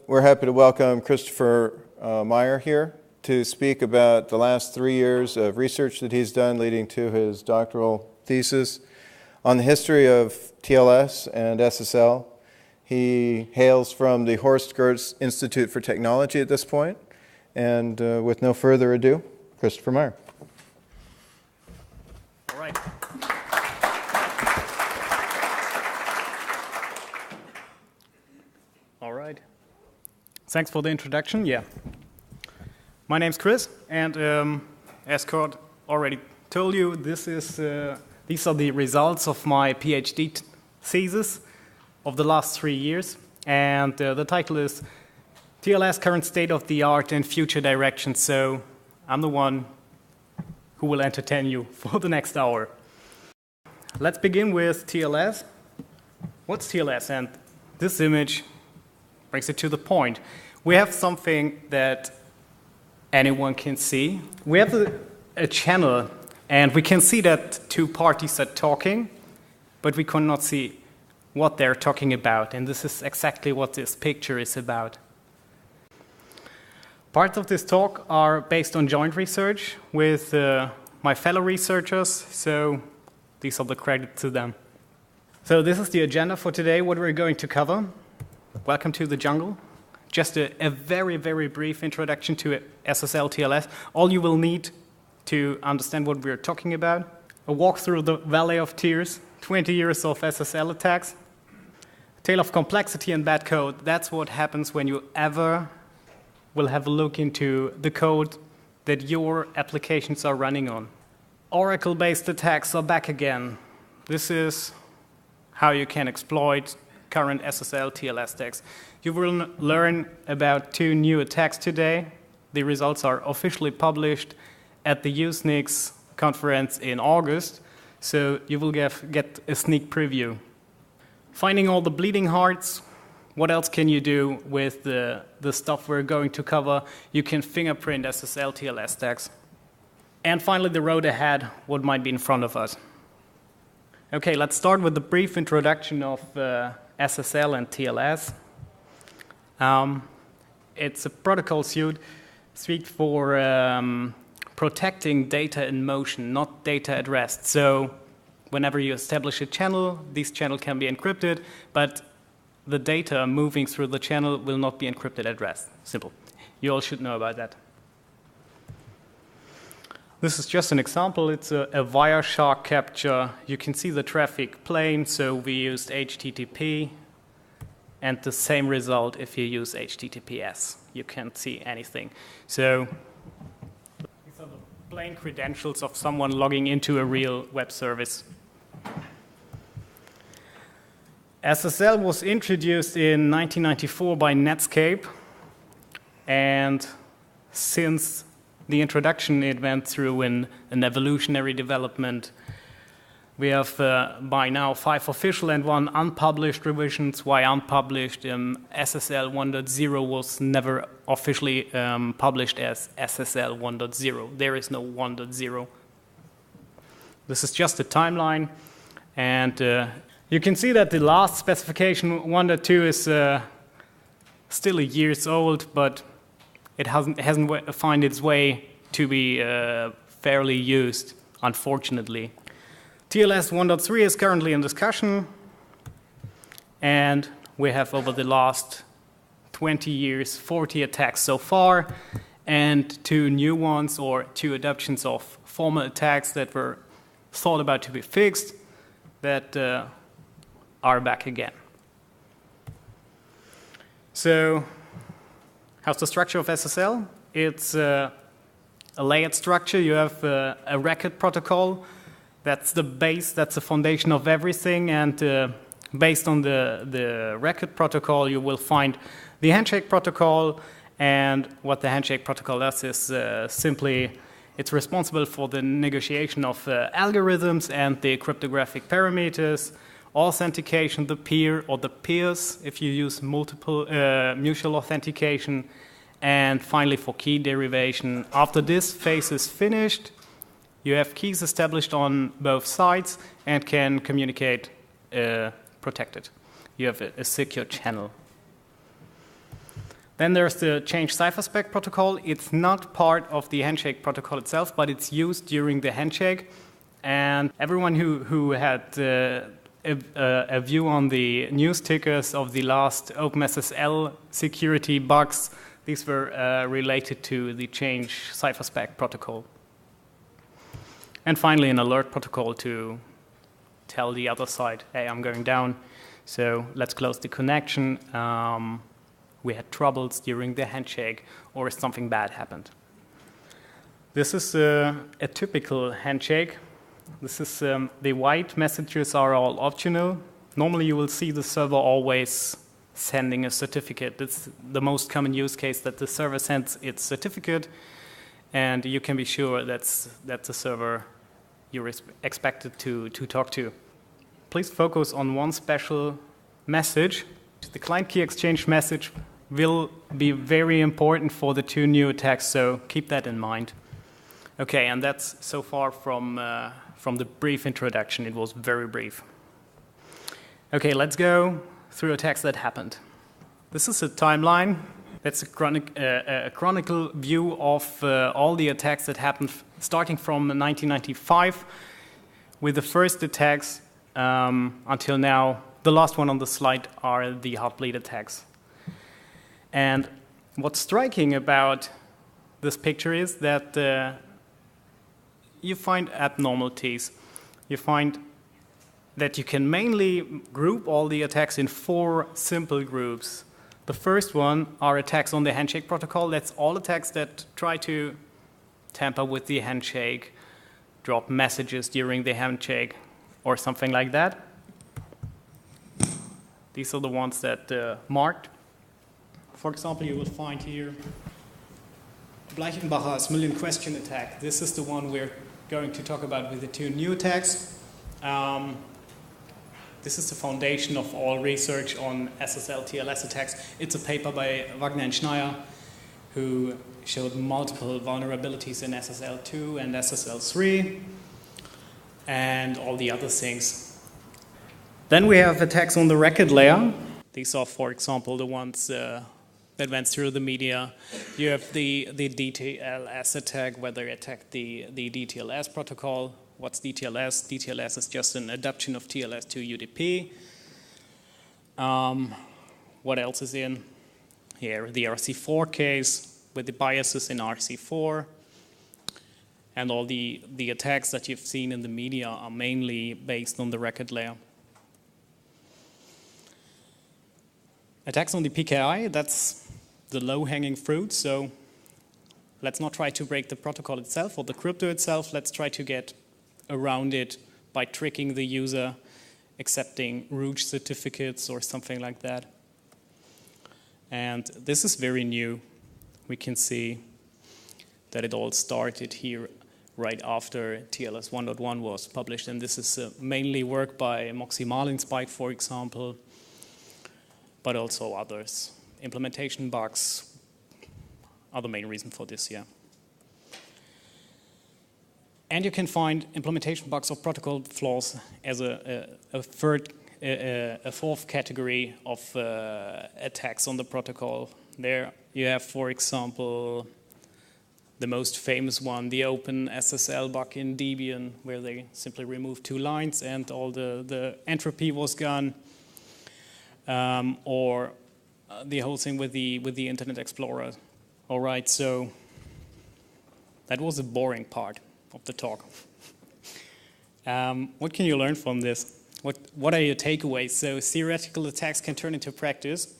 we're happy to welcome Christoper Myer here to speak about the last 3 years of research that he's done leading to his doctoral thesis on the history of TLS and SSL. He hails from the Horst Gertz Institute for Technology at this point. And with no further ado, Christoper Myer. All right. All right. Thanks for the introduction. Yeah. My name's Chris, and as Kurt already told you, these are the results of my PhD thesis of the last 3 years. And the title is TLS Current State of the Art and Future Direction. So I'm the one who will entertain you for the next hour. Let's begin with TLS. What's TLS? And this image brings it to the point. We have something that anyone can see. We have a channel, and we can see that two parties are talking, but we cannot see what they're talking about. And this is exactly what this picture is about. Parts of this talk are based on joint research with my fellow researchers, so these are the credits to them. So this is the agenda for today, what we're going to cover. Welcome to the jungle. Just a very, very brief introduction to SSL TLS. All you will need to understand what we're talking about. A walk through the Valley of Tears, 20 years of SSL attacks. A tale of complexity and bad code. That's what happens when you ever will have a look into the code that your applications are running on. Oracle-based attacks are back again. This is how you can exploit current SSL TLS attacks. You will learn about 2 new attacks today. The results are officially published at the Usenix conference in August, so you will get a sneak preview. Finding all the bleeding hearts. What else can you do with the stuff we're going to cover? You can fingerprint SSL TLS attacks. And finally, the road ahead, what might be in front of us. Okay, let's start with the brief introduction of SSL and TLS. It's a protocol suite for protecting data in motion, not data at rest. So whenever you establish a channel, this channel can be encrypted, but the data moving through the channel will not be encrypted at rest. Simple. You all should know about that. This is just an example. It's a Wireshark capture. You can see the traffic plane, so we used HTTP, and the same result if you use HTTPS. You can't see anything. So these are the plain credentials of someone logging into a real web service. SSL was introduced in 1994 by Netscape, and since the introduction, it went through an evolutionary development. We have by now 5 official and 1 unpublished revisions. Why unpublished? SSL 1.0 was never officially published as SSL 1.0. There is no 1.0. This is just a timeline, and you can see that the last specification, 1.2, is still a years old, but it hasn't found its way to be fairly used, unfortunately. TLS 1.3 is currently in discussion, and we have over the last 20 years 40 attacks so far, and 2 new ones or 2 adoptions of former attacks that were thought about to be fixed that are back again. So, how's the structure of SSL? It's a layered structure. You have a record protocol. That's the base, that's the foundation of everything. And based on the record protocol, you will find the handshake protocol. And what the handshake protocol does is simply, it's responsible for the negotiation of algorithms and the cryptographic parameters, authentication, the peer or the peers, if you use multiple mutual authentication, and finally for key derivation. After this phase is finished, you have keys established on both sides and can communicate protected. You have a secure channel. Then there's the change cipherspec protocol. It's not part of the handshake protocol itself, but it's used during the handshake. And everyone who had a view on the news tickers of the last OpenSSL security bugs, these were related to the change cipherspec protocol. And finally, an alert protocol to tell the other side, hey, I'm going down, so let's close the connection. We had troubles during the handshake, or something bad happened. This is a typical handshake. This is the white messages are all optional. Normally, you will see the server always sending a certificate. It's the most common use case, that the server sends its certificate, and you can be sure that's the server you're expected to talk to. Please focus on one special message. The client key exchange message will be very important for the two new attacks, so keep that in mind. Okay, and that's so far from the brief introduction. It was very brief. Okay, let's go through attacks that happened. This is a timeline. That's a chronicle view of all the attacks that happened starting from 1995 with the first attacks until now. The last one on the slide are the Heartbleed attacks. And what's striking about this picture is that you find abnormalities. You find that you can mainly group all the attacks in 4 simple groups. The first one are attacks on the handshake protocol. That's all attacks that try to tamper with the handshake, drop messages during the handshake, or something like that. These are the ones that marked. For example, you will find here Bleichenbacher's million question attack. This is the one we're going to talk about with the 2 new attacks. This is the foundation of all research on SSL TLS attacks. It's a paper by Wagner and Schneier, who showed multiple vulnerabilities in SSL2 and SSL3 and all the other things. Then we have attacks on the record layer. These are, for example, the ones that went through the media. You have the TLS attack, where they attacked the DTLS protocol. What's DTLS? DTLS is just an adaptation of TLS to UDP. What else is in here? The RC4 case with the biases in RC4. And all the attacks that you've seen in the media are mainly based on the record layer. Attacks on the PKI, that's the low-hanging fruit. So let's not try to break the protocol itself or the crypto itself. Let's try to get around it by tricking the user, accepting root certificates or something like that. And this is very new. We can see that it all started here right after TLS 1.1 was published. And this is mainly work by MAAWG-Messaging, for example, but also others. Implementation bugs are the main reason for this, yeah. And you can find implementation bugs or protocol flaws as a fourth category of attacks on the protocol. There you have, for example, the most famous one, the open SSL bug in Debian, where they simply removed 2 lines and all the entropy was gone. Or the whole thing with the Internet Explorer. All right, so that was the boring part of the talk. What can you learn from this? What are your takeaways? So theoretical attacks can turn into practice.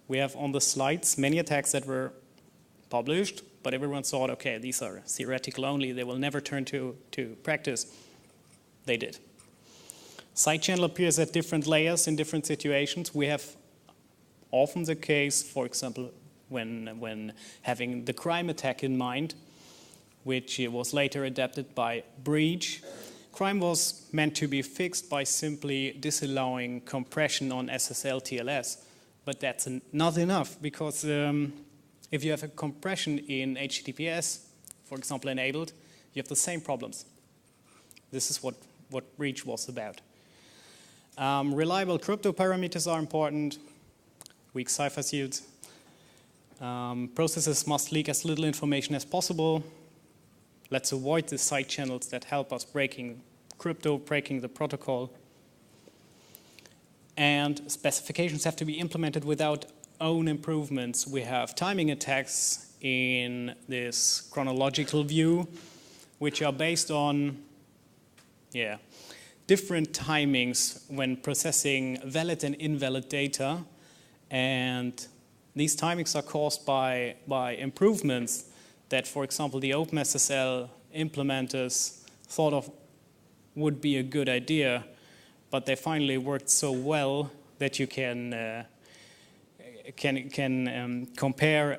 We have on the slides many attacks that were published, but everyone thought, okay, these are theoretical only. They will never turn to practice. They did. Side channel appears at different layers in different situations. We have often the case, for example, when having the crime attack in mind, which was later adapted by breach. Crime was meant to be fixed by simply disallowing compression on SSL TLS, but that's not enough, because if you have a compression in HTTPS, for example, enabled, you have the same problems. This is what breach was about. Reliable crypto parameters are important, weak cipher suits, Processes must leak as little information as possible. Let's avoid the side channels that help us breaking the protocol. And specifications have to be implemented without own improvements. We have timing attacks in this chronological view, which are based on different timings when processing valid and invalid data. And these timings are caused by improvements that, for example, the OpenSSL implementers thought of would be a good idea, but they finally worked so well that you can compare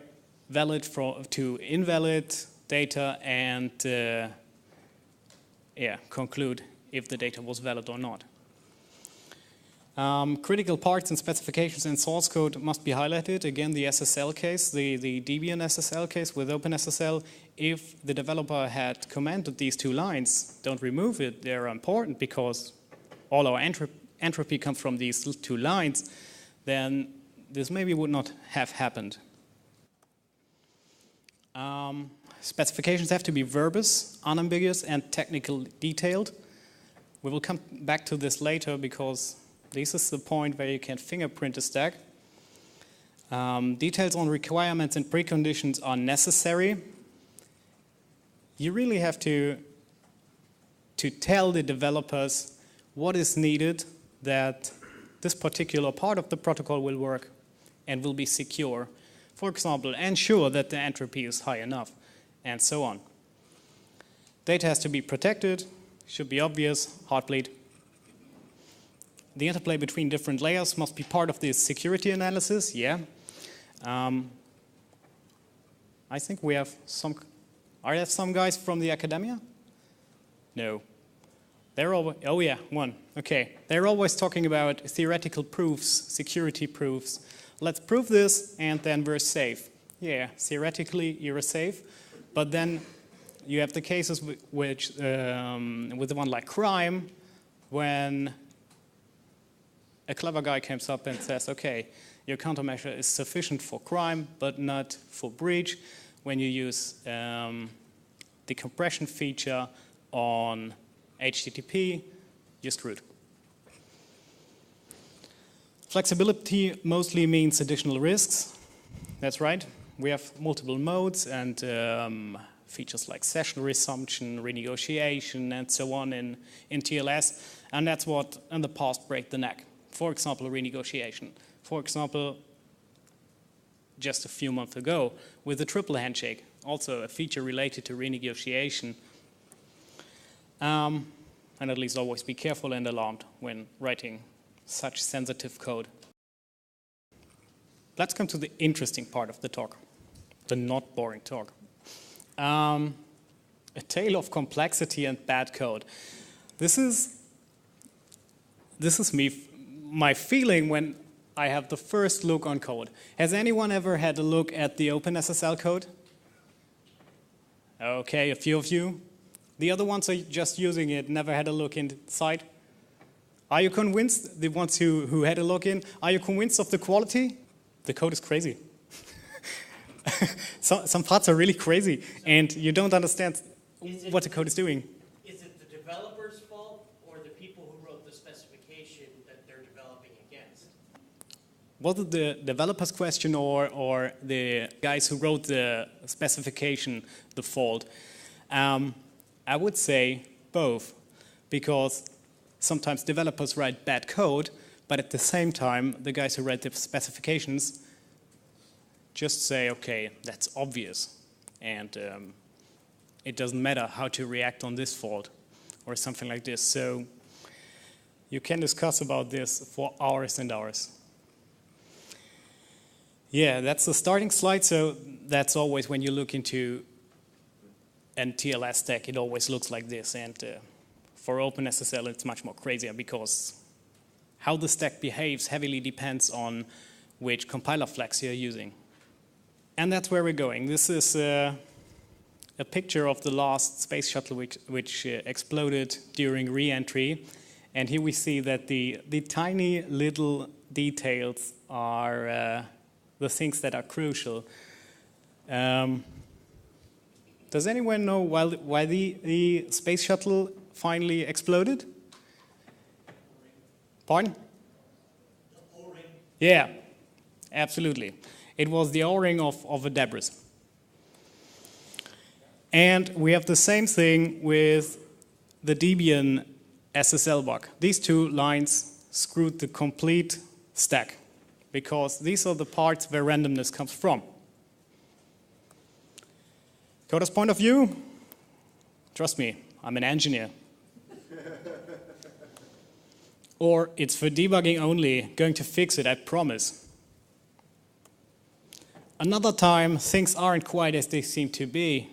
valid to invalid data and conclude if the data was valid or not. Critical parts and specifications in source code must be highlighted. Again, the SSL case, the Debian SSL case with OpenSSL, if the developer had commented these 2 lines, don't remove it, they're important because all our entropy comes from these 2 lines, then this maybe would not have happened. Specifications have to be verbose, unambiguous, and technically detailed. We will come back to this later because this is the point where you can fingerprint a stack. Details on requirements and preconditions are necessary. You really have to tell the developers what is needed that this particular part of the protocol will work and will be secure. For example, ensure that the entropy is high enough, and so on. Data has to be protected, should be obvious, heartbleed. The interplay between different layers must be part of the security analysis, I think we have some, are there some guys from the academia? No. They're always, oh yeah, one, okay. They're always talking about theoretical proofs, security proofs. Let's prove this and then we're safe. Yeah, theoretically you're safe, but then you have the cases with the one like crime, when a clever guy comes up and says, okay, your countermeasure is sufficient for crime, but not for breach. When you use the compression feature on HTTP, you're screwed. Flexibility mostly means additional risks. That's right. We have multiple modes and features like session resumption, renegotiation, and so on in TLS. And that's what in the past break the neck. For example, renegotiation. For example, just a few months ago with the triple handshake, also a feature related to renegotiation. And at least always be careful and alarmed when writing such sensitive code. Let's come to the interesting part of the talk, the not boring talk. A tale of complexity and bad code. This is my feeling when I have the first look on code. Has anyone ever had a look at the OpenSSL code? Okay, a few of you. The other ones are just using it, never had a look inside. Are you convinced, the ones who had a look in, are you convinced of the quality? The code is crazy. Some parts are really crazy, and you don't understand what the code is doing. Is it the developer's fault or the people who wrote the specification that they're developing against? Was it the developer's question or the guys who wrote the specification the fault? I would say both, because sometimes developers write bad code, but at the same time, the guys who write the specifications just say, okay, that's obvious, and it doesn't matter how to react on this fault or something like this. So you can discuss about this for hours and hours. Yeah, that's the starting slide. So that's always when you look into an TLS stack, it always looks like this. And for OpenSSL, it's much more crazier because how the stack behaves heavily depends on which compiler flags you're using. And that's where we're going. This is a picture of the last space shuttle which exploded during re-entry. And here we see that the tiny little details are the things that are crucial. Does anyone know why the space shuttle finally exploded? Pardon? The O-ring. Yeah, absolutely. It was the O-ring of a debris. And we have the same thing with the Debian SSL bug. These two lines screwed the complete stack because these are the parts where randomness comes from. Coder's point of view, trust me, I'm an engineer. Or it's for debugging only, going to fix it, I promise. Another time, things aren't quite as they seem to be.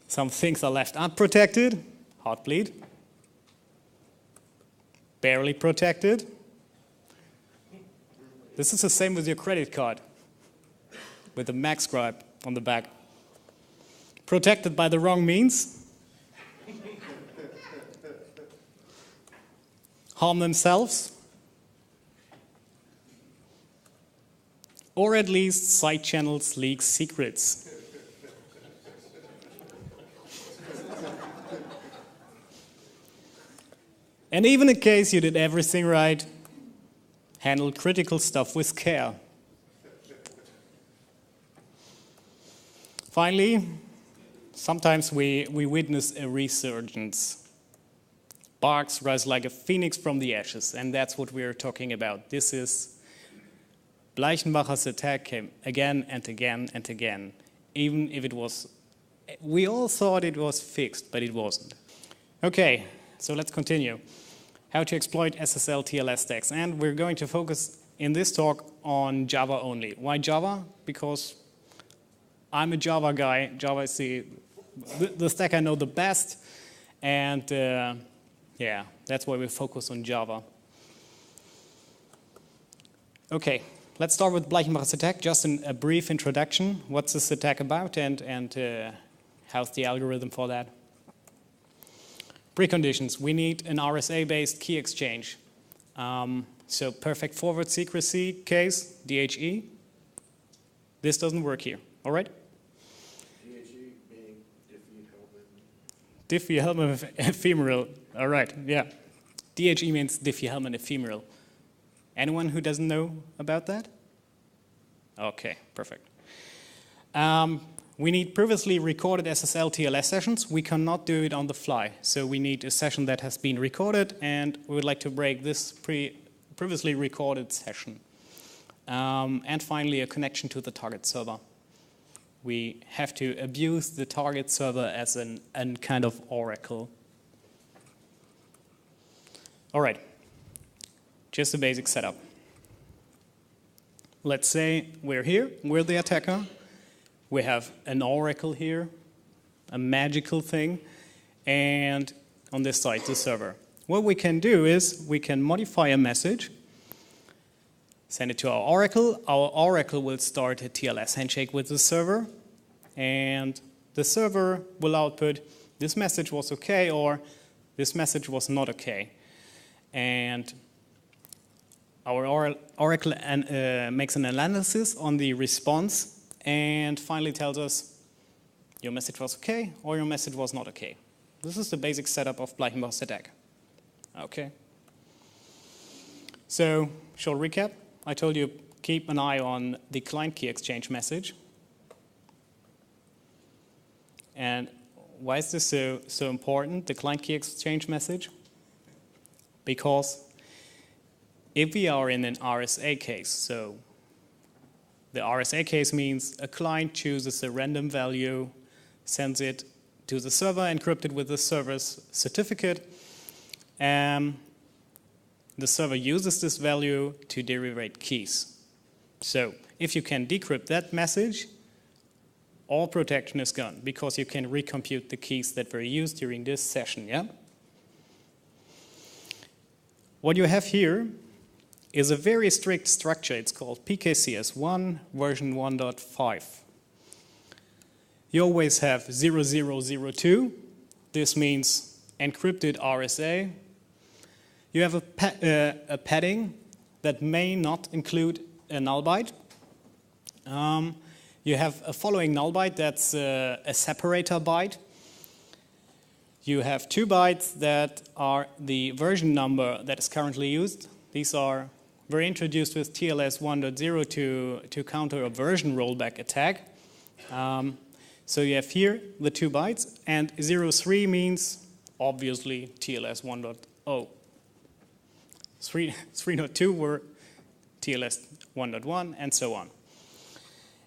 Some things are left unprotected, heartbleed. Barely protected. This is the same with your credit card, with the MAAWG scribe on the back. Protected by the wrong means. Harm themselves. Or at least side channels leak secrets. And even in case you did everything right, handled critical stuff with care. Finally, sometimes we witness a resurgence. Bugs rise like a phoenix from the ashes, and that's what we're talking about. This is Bleichenbacher's attack came again and again and again, even if it was, we all thought it was fixed, but it wasn't. Okay, so let's continue. How to exploit SSL TLS attacks, and we're going to focus in this talk on Java only. Why Java? Because I'm a Java guy. Java is the stack I know the best, and yeah, that's why we focus on Java. Okay, let's start with Bleichenbacher's attack. Just a brief introduction. What's this attack about, and how's the algorithm for that? Preconditions. We need an RSA-based key exchange. So perfect forward secrecy case, DHE. This doesn't work here, all right? DHE being Diffie-Hellman. Diffie-Hellman ephemeral, all right, yeah. DHE means Diffie-Hellman ephemeral. Anyone who doesn't know about that? Okay, perfect. We need previously recorded SSL TLS sessions. We cannot do it on the fly. So we need a session that has been recorded, and we would like to break this previously recorded session. And finally, a connection to the target server. We have to abuse the target server as a kind of oracle. All right, just a basic setup. Let's say we're here, we're the attacker. We have an oracle here, a magical thing, and on this side, the server. What we can do is we can modify a message, send it to our oracle. Our oracle will start a TLS handshake with the server, and the server will output, this message was okay, or this message was not okay. And our oracle makes an analysis on the response and finally tells us your message was okay or your message was not okay. This is the basic setup of Bleichenbacher's attack. Okay. So, short recap. I told you keep an eye on the client key exchange message. And why is this so important, the client key exchange message? Because if we are in an RSA case, so the RSA case means a client chooses a random value, sends it to the server, encrypted with the server's certificate. The server uses this value to derivate keys. So if you can decrypt that message, all protection is gone because you can recompute the keys that were used during this session, yeah? What you have here is a very strict structure. It's called PKCS1 version 1.5. You always have 0002. This means encrypted RSA. You have a padding that may not include a null byte. You have a following null byte that's a separator byte. You have 2 bytes that are the version number that is currently used. These were introduced with TLS 1.0 to counter a version rollback attack. So you have here the 2 bytes, and 03 means obviously TLS 1.0. 3.2 were TLS 1.1, and so on.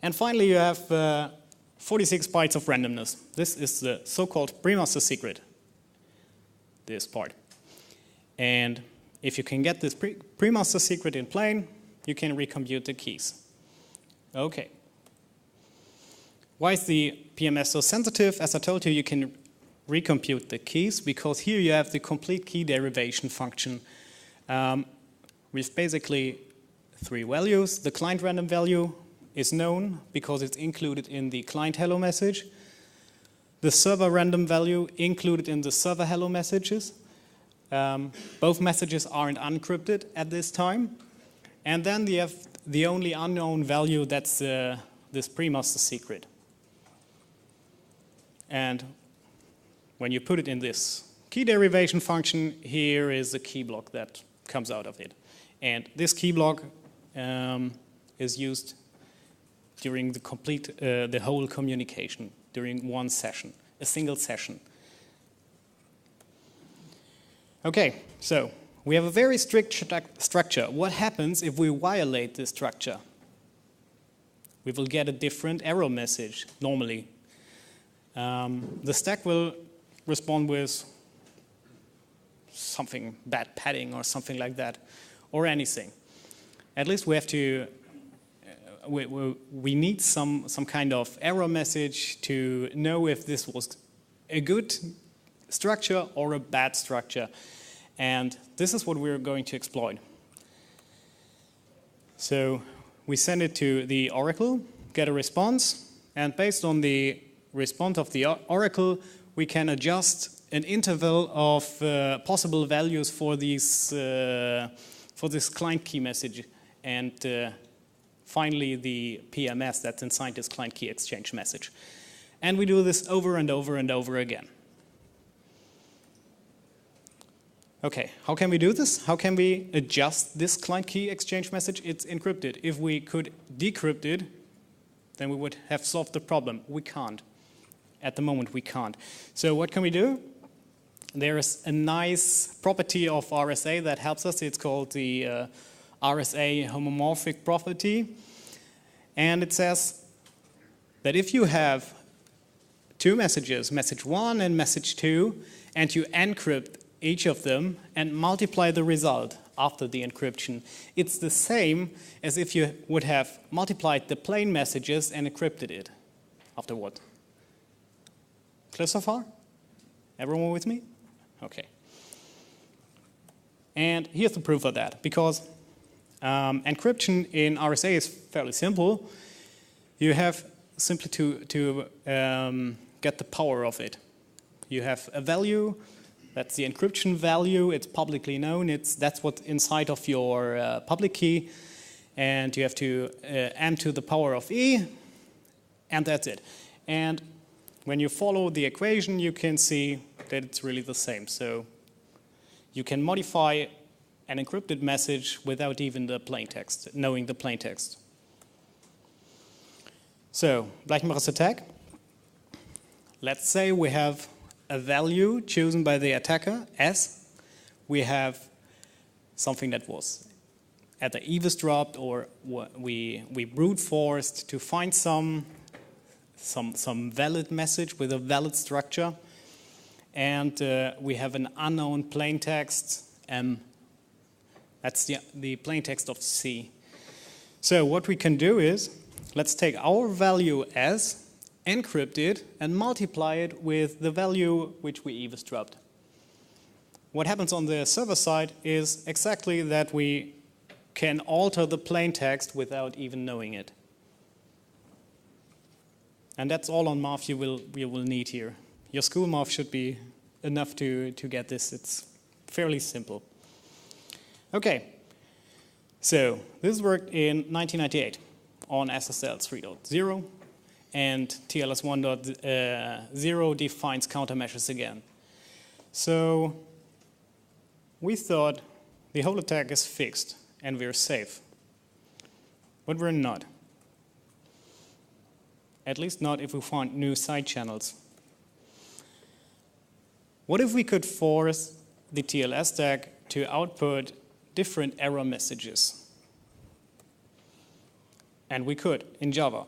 And finally, you have 46 bytes of randomness. This is the so-called pre-master secret, this part. And if you can get this pre-master secret in plain, you can recompute the keys. Okay. Why is the PMS so sensitive? As I told you, you can recompute the keys because here you have the complete key derivation function with basically 3 values. The client random value is known because it's included in the client hello message. The server random value included in the server hello messages. Both messages aren't encrypted at this time. And then you have the only unknown value, that's this pre-master secret. And when you put it in this key derivation function, here is a key block that comes out of it. And this key block is used during the whole communication, during one session, a single session. Okay, so we have a very strict structure. What happens if we violate this structure? We will get a different error message normally. The stack will respond with something bad padding or something like that, or anything. At least we have to, we need some kind of error message to know if this was a good structure or a bad structure. And this is what we're going to exploit. So we send it to the oracle, get a response, and based on the response of the oracle, we can adjust an interval of possible values for these for this client key message, and finally the PMS that's inside this client key exchange message. And we do this over and over and over again. Okay, how can we do this? How can we adjust this client key exchange message? It's encrypted. If we could decrypt it, then we would have solved the problem. We can't. At the moment, we can't. So what can we do? There is a nice property of RSA that helps us. It's called the RSA homomorphic property. And it says that if you have 2 messages, message 1 and message 2, and you encrypt each of them and multiply the result after the encryption, it's the same as if you would have multiplied the plain messages and encrypted it afterward. Clear so far? Everyone with me? Okay. And here's the proof of that, because encryption in RSA is fairly simple. You have simply to get the power of it. You have a value. That's the encryption value. It's publicly known. That's what's inside of your public key. And you have to m to the power of e, and that's it. And when you follow the equation, you can see that it's really the same. So you can modify an encrypted message without even the plain text, knowing the plain text. So, Bleichenbacher's attack. Let's say we have a value chosen by the attacker, S. We have something that was either eavesdropped or we brute forced to find some valid message with a valid structure. And we have an unknown plain text, M. That's the plain text of C. So what we can do is, let's take our value S, encrypt it, and multiply it with the value which we eavesdropped. What happens on the server side is exactly that we can alter the plain text without even knowing it. And that's all on math you will need here. Your school math should be enough to get this. It's fairly simple. Okay, so this worked in 1998 on SSL 3.0, and TLS 1.0 defines countermeasures again. So we thought the whole attack is fixed and we're safe, but we're not. At least not if we find new side channels. What if we could force the TLS stack to output different error messages? And we could in Java.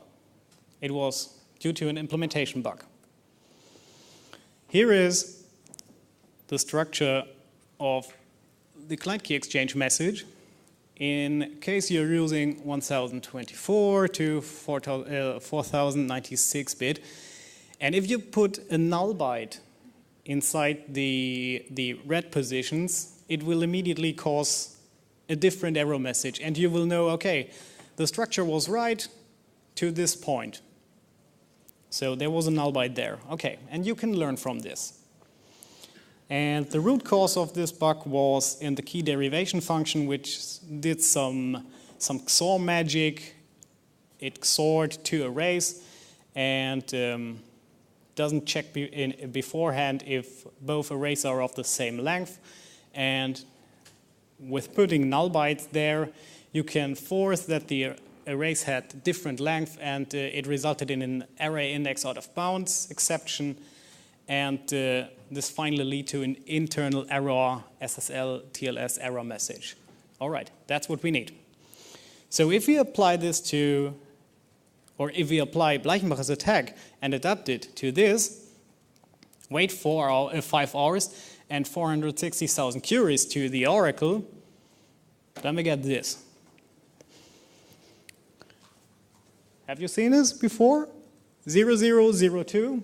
It was due to an implementation bug. Here is the structure of the client key exchange message in case you're using 1024 to 4096 bit. And if you put a null byte inside the red positions, it will immediately cause a different error message. And you will know, okay, the structure was right to this point. So there was a null byte there. Okay, and you can learn from this. And the root cause of this bug was in the key derivation function, which did some XOR magic. It XORed two arrays and doesn't check beforehand if both arrays are of the same length. And with putting null bytes there, you can force that the arrays had different length, and it resulted in an array index out of bounds exception, and this finally lead to an internal error SSL TLS error message. All right, that's what we need. So if we apply this to, or if we apply Bleichenbacher's attack and adapt it to this, wait 5 hours and 460,000 queries to the oracle, then we get this. Have you seen this before? 0002,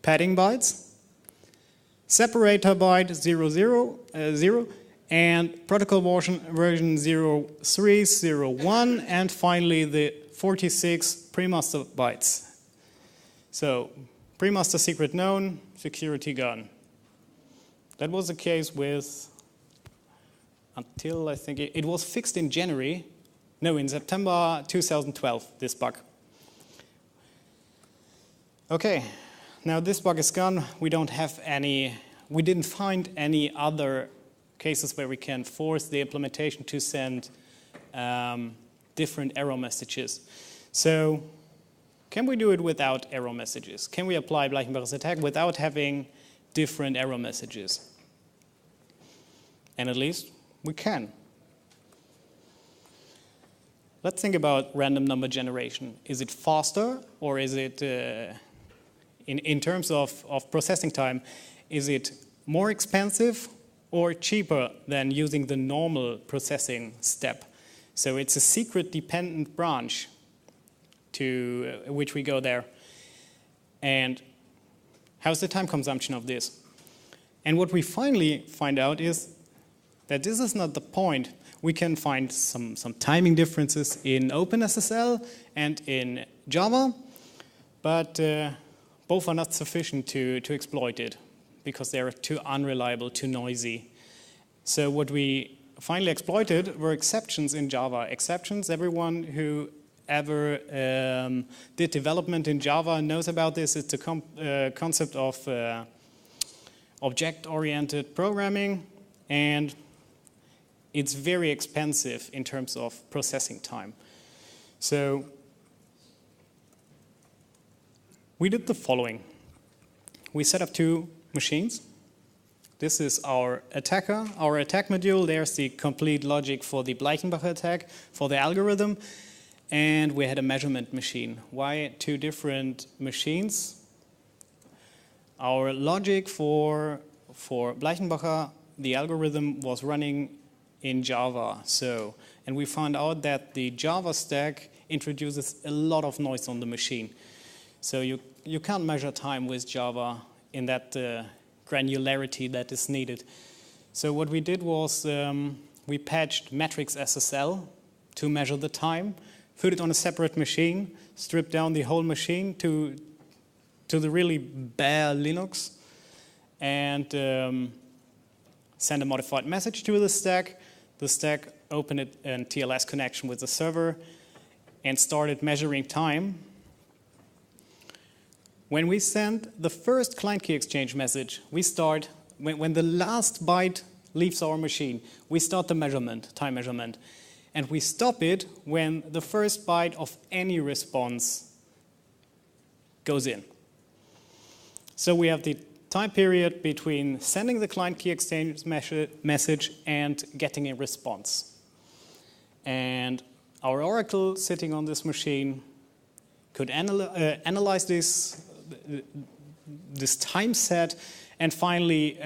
padding bytes, separator byte 000, and protocol version 0301, and finally the 46 pre-master bytes. So, pre-master secret known, security gone. That was the case with, until I think it was fixed in January. No, in September 2012, this bug. Okay, now this bug is gone. We didn't find any other cases where we can force the implementation to send different error messages. So, can we do it without error messages? Can we apply Bleichenbacher's attack without having different error messages? And at least we can. Let's think about random number generation. Is it faster, or is it, in terms of processing time, is it more expensive or cheaper than using the normal processing step? So it's a secret dependent branch to which we go there. And how's the time consumption of this? And what we finally find out is that this is not the point. We can find some timing differences in OpenSSL and in Java, but both are not sufficient to exploit it because they are too unreliable, too noisy. So what we finally exploited were exceptions in Java. Exceptions, everyone who ever did development in Java knows about this. It's a concept of object-oriented programming, and it's very expensive in terms of processing time. So we did the following. We set up two machines. This is our attacker, our attack module. There's the complete logic for the Bleichenbacher attack, for the algorithm. And we had a measurement machine. Why two different machines? Our logic for Bleichenbacher, the algorithm was running in Java. And we found out that the Java stack introduces a lot of noise on the machine. So you can't measure time with Java in that granularity that is needed. So what we did was we patched Matrix SSL to measure the time, put it on a separate machine, stripped down the whole machine to the really bare Linux, and send a modified message to the stack opened a TLS connection with the server, and started measuring time. When we send the first client key exchange message, we start, when the last byte leaves our machine, we start the measurement, time measurement. And we stop it when the first byte of any response goes in. So we have the time period between sending the client key exchange message and getting a response. And our Oracle sitting on this machine could analyze this time set and finally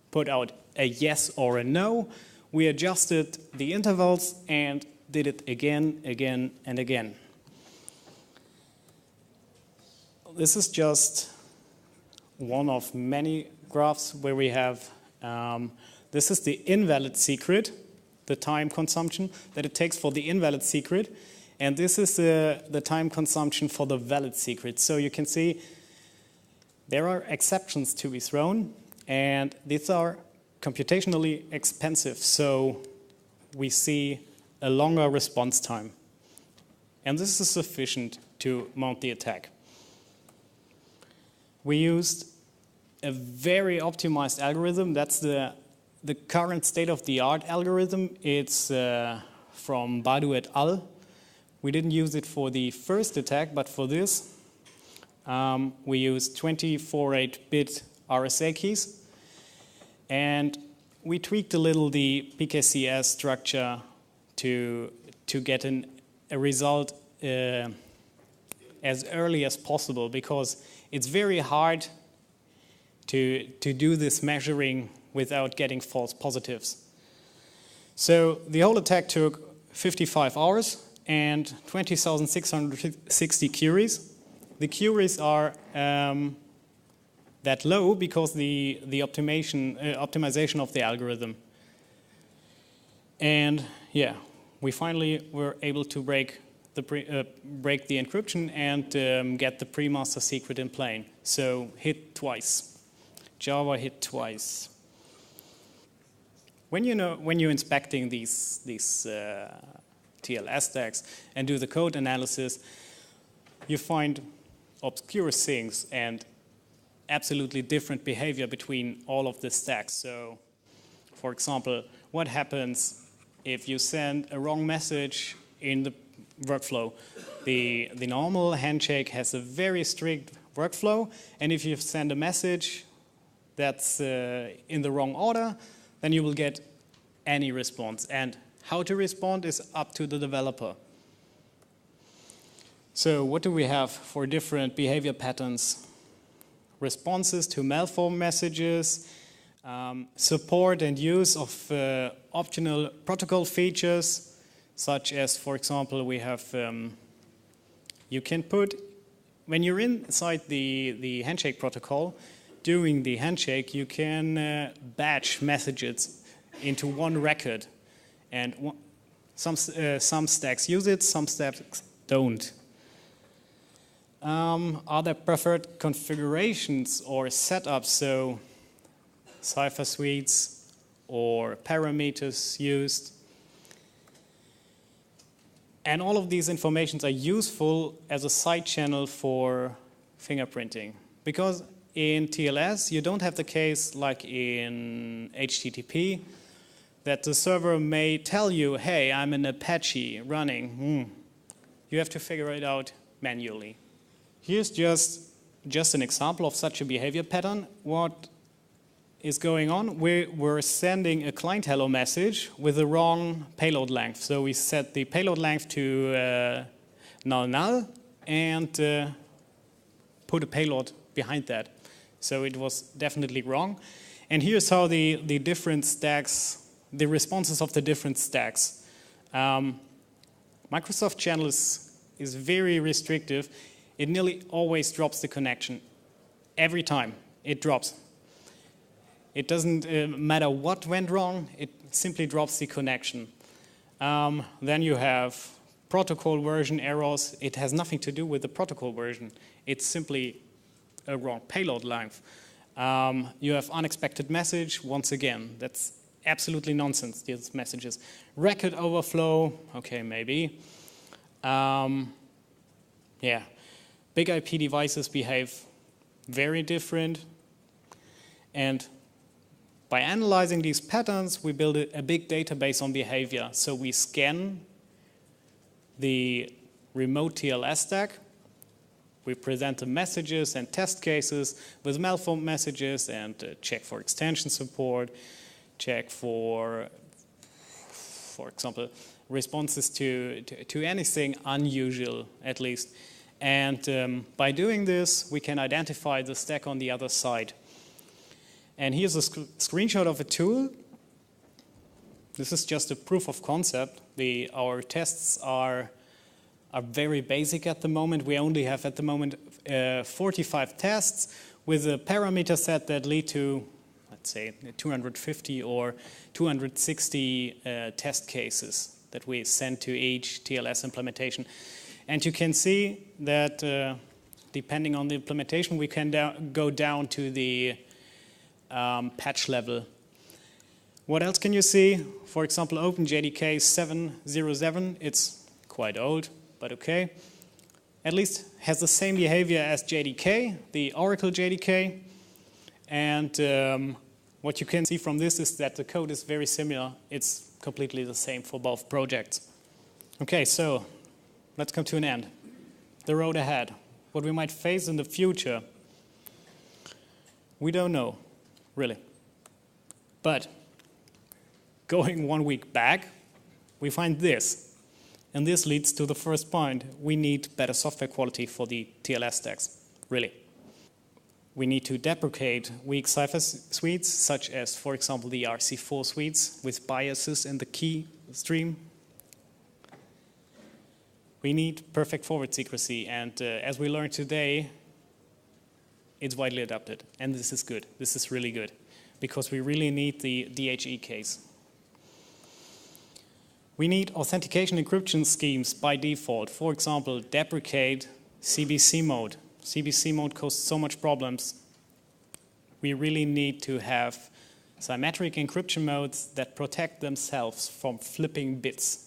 put out a yes or a no. We adjusted the intervals and did it again, and again. This is just one of many graphs where we have, this is the invalid secret, the time consumption that it takes for the invalid secret, and this is the time consumption for the valid secret. So you can see there are exceptions to be thrown, and these are computationally expensive, so we see a longer response time. And this is sufficient to mount the attack. We used a very optimized algorithm. That's the current state-of-the-art algorithm. It's from Badu et al. We didn't use it for the first attack, but for this, we used 24/8-bit RSA keys. And we tweaked a little the PKCS structure to get a result as early as possible, because it's very hard to do this measuring without getting false positives. So the whole attack took 55 hours and 20,660 queries. The queries are that low because the optimization of the algorithm. And yeah, we finally were able to break the encryption and get the pre-master secret in plain. So hit twice. Java hit twice. When you're inspecting these TLS stacks and do the code analysis, you find obscure things and absolutely different behavior between all of the stacks. So, for example, what happens if you send a wrong message in the workflow? The normal handshake has a very strict workflow, and if you send a message that's in the wrong order, then you will get any response. And how to respond is up to the developer. So what do we have for different behavior patterns? Responses to malformed messages, support and use of optional protocol features, such as, for example, we have, you can put, when you're inside the handshake protocol, during the handshake, you can batch messages into one record. And some stacks use it, some stacks don't. Are there preferred configurations or setups, so cipher suites or parameters used? And all of these informations are useful as a side channel for fingerprinting, because in TLS you don't have the case like in HTTP that the server may tell you, hey, I'm an Apache running. You have to figure it out manually. Here's just an example of such a behavior pattern. What is going on? We're sending a client hello message with the wrong payload length. So we set the payload length to null and put a payload behind that. So it was definitely wrong. And here's how the different stacks, the responses of the different stacks. Microsoft channel is very restrictive. It nearly always drops the connection. Every time it drops. It doesn't matter what went wrong, it simply drops the connection. Then you have protocol version errors. It has nothing to do with the protocol version. It's simply a wrong payload length. You have unexpected message, once again, that's absolutely nonsense, these messages. Record overflow, okay, maybe. Yeah, big IP devices behave very different. And by analyzing these patterns, we build a big database on behavior. So we scan the remote TLS stack. We present the messages and test cases with malformed messages and check for extension support, check for example, responses to anything unusual, at least. And by doing this, we can identify the stack on the other side. And here's a screenshot of a tool. This is just a proof of concept. Our tests are very basic at the moment. We only have at the moment 45 tests with a parameter set that lead to, let's say, 250 or 260 test cases that we send to each TLS implementation. And you can see that depending on the implementation, we can go down to the patch level. What else can you see? For example, OpenJDK 707, it's quite old, but okay. At least has the same behavior as JDK, the Oracle JDK. And what you can see from this is that the code is very similar. It's completely the same for both projects. Okay, so let's come to an end. The road ahead, what we might face in the future, we don't know, really. But going 1 week back, we find this. And this leads to the first point. We need better software quality for the TLS stacks, really. We need to deprecate weak cipher suites, such as, for example, the RC4 suites with biases in the key stream. We need perfect forward secrecy, and as we learned today, it's widely adopted, and this is good. This is really good, because we really need the DHE case. We need authentication encryption schemes by default. For example, deprecate CBC mode. CBC mode causes so much problems. We really need to have symmetric encryption modes that protect themselves from flipping bits.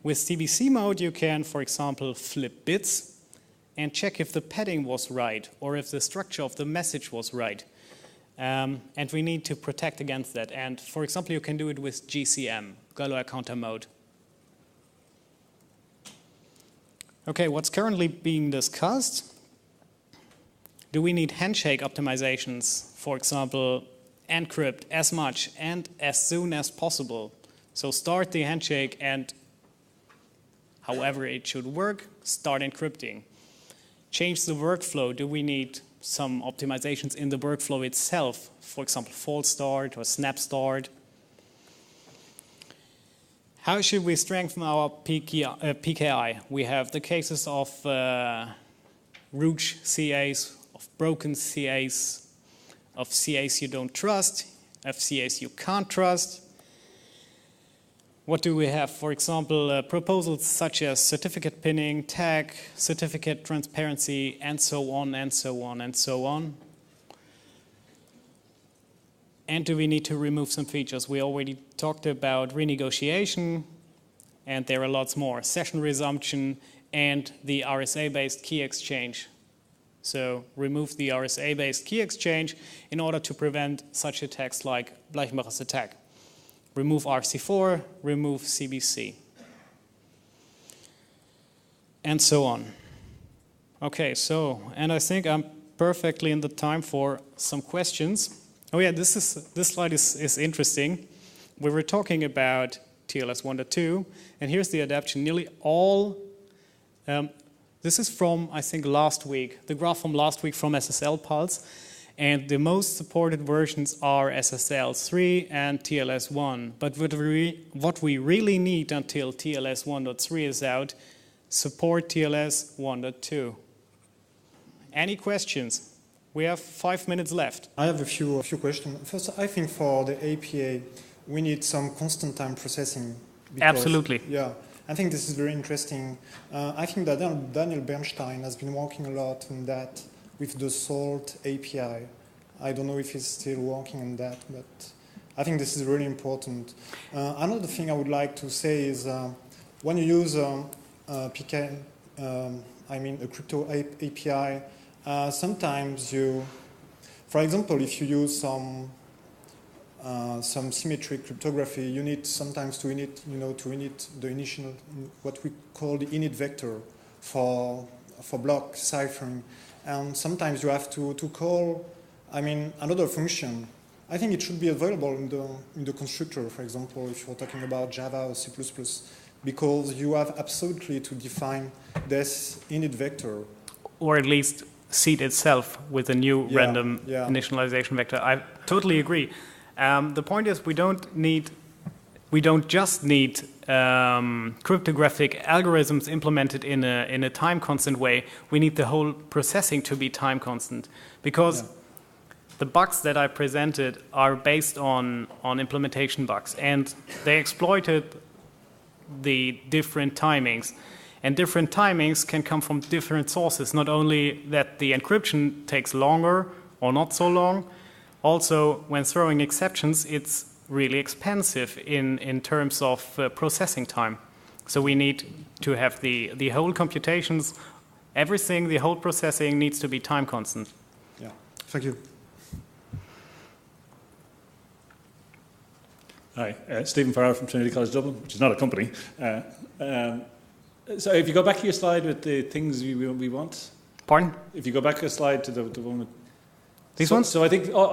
With CBC mode, you can, for example, flip bits and check if the padding was right or if the structure of the message was right. And we need to protect against that. And for example, you can do it with GCM, Galway Counter Mode. Okay, what's currently being discussed? Do we need handshake optimizations? For example, encrypt as much and as soon as possible. So start the handshake and however it should work, start encrypting. Change the workflow. Do we need some optimizations in the workflow itself? For example, false start or snap start. How should we strengthen our PKI? We have the cases of rogue CAs, of broken CAs, of CAs you don't trust, of CAs you can't trust. What do we have? For example, proposals such as certificate pinning, tag, certificate transparency, and so on, and so on, and so on. And do we need to remove some features? We already talked about renegotiation, and there are lots more. Session resumption, and the RSA-based key exchange. So remove the RSA-based key exchange in order to prevent such attacks like Bleichenbacher's attack. Remove RC4, remove CBC. And so on. Okay, so, and I think I'm perfectly in the time for some questions. Oh yeah, this slide is interesting. We were talking about TLS 1.2, and here's the adaptation. Nearly all, this is from, I think, last week, the graph from last week from SSL Pulse, and the most supported versions are SSL 3 and TLS 1. But what we really need until TLS 1.3 is out, support TLS 1.2. Any questions? We have 5 minutes left. I have a few questions. First, I think for the APA, we need some constant time processing. Because, Absolutely. Yeah, I think this is very interesting. I think that Daniel Bernstein has been working a lot on that with the SALT API. I don't know if he's still working on that, but I think this is really important. Another thing I would like to say is when you use PK, a crypto API, sometimes you, for example, if you use some symmetric cryptography, you need sometimes to init the initial, what we call the init vector for block ciphering, and sometimes you have to call, another function. I think it should be available in the constructor, for example, if you're talking about Java or C++, because you have absolutely to define this init vector. Or at least seed itself with a new random initialization vector. I totally agree. The point is we don't just need cryptographic algorithms implemented in a time constant way. We need the whole processing to be time constant, because the bugs that I presented are based on implementation bugs, and they exploited the different timings. And different timings can come from different sources, not only that the encryption takes longer or not so long, also when throwing exceptions, it's really expensive in terms of processing time. So we need to have the whole computations, everything, the whole processing needs to be time constant. Yeah, thank you. Hi, Stephen Farrar from Trinity College Dublin, which is not a company. So if you go back to your slide with the things we want. Pardon? If you go back a slide to the one with... These ones? So I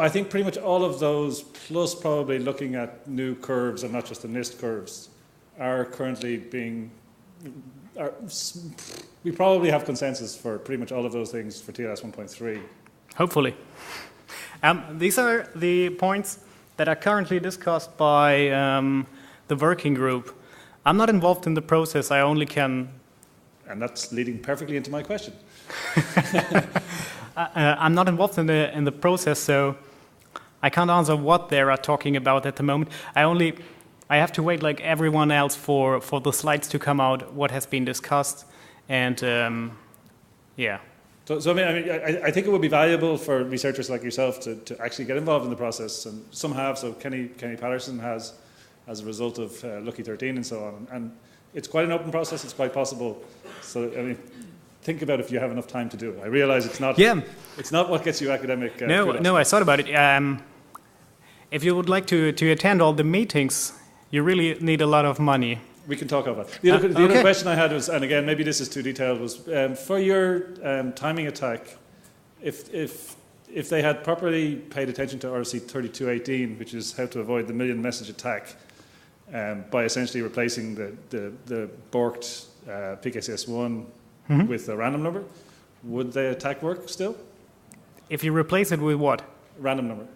think pretty much all of those, plus probably looking at new curves and not just the NIST curves, are currently being... we probably have consensus for pretty much all of those things for TLS 1.3. Hopefully. These are the points that are currently discussed by the working group. I'm not involved in the process, I only can... And that's leading perfectly into my question. I'm not involved in the process, so I can't answer what they are talking about at the moment. I have to wait like everyone else for the slides to come out, what has been discussed, and yeah. So I think it would be valuable for researchers like yourself to actually get involved in the process, and some have. So Kenny Patterson has, as a result of Lucky 13 and so on. And it's quite an open process. It's quite possible. So think about if you have enough time to do it. I realize it's not. Yeah. It's not what gets you academic. No. I thought about it. If you would like to attend all the meetings, you really need a lot of money. We can talk about it. The other question I had was, and again, maybe this is too detailed, was for your timing attack, if they had properly paid attention to RFC 3218, which is how to avoid the million message attack, by essentially replacing the borked PKCS1 with a random number, would the attack work still? If you replace it with what? Random number,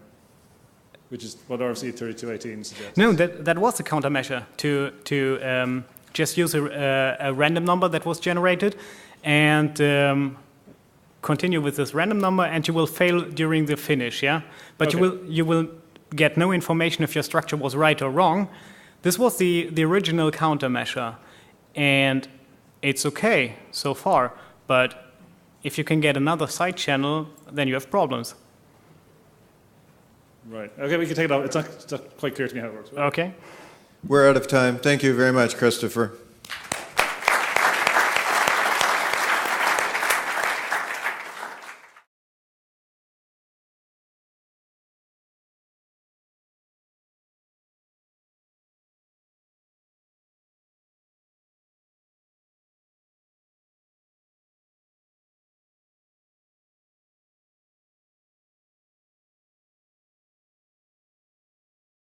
which is what RFC 3218 suggests. No, that was a countermeasure to just use a random number that was generated and continue with this random number, and you will fail during the finish, yeah? But okay. you will get no information if your structure was right or wrong. This was the original countermeasure, and it's okay so far, but if you can get another side channel, then you have problems. Right. Okay, we can take it off. It's not quite clear to me how it works. Okay. We're out of time. Thank you very much, Christopher.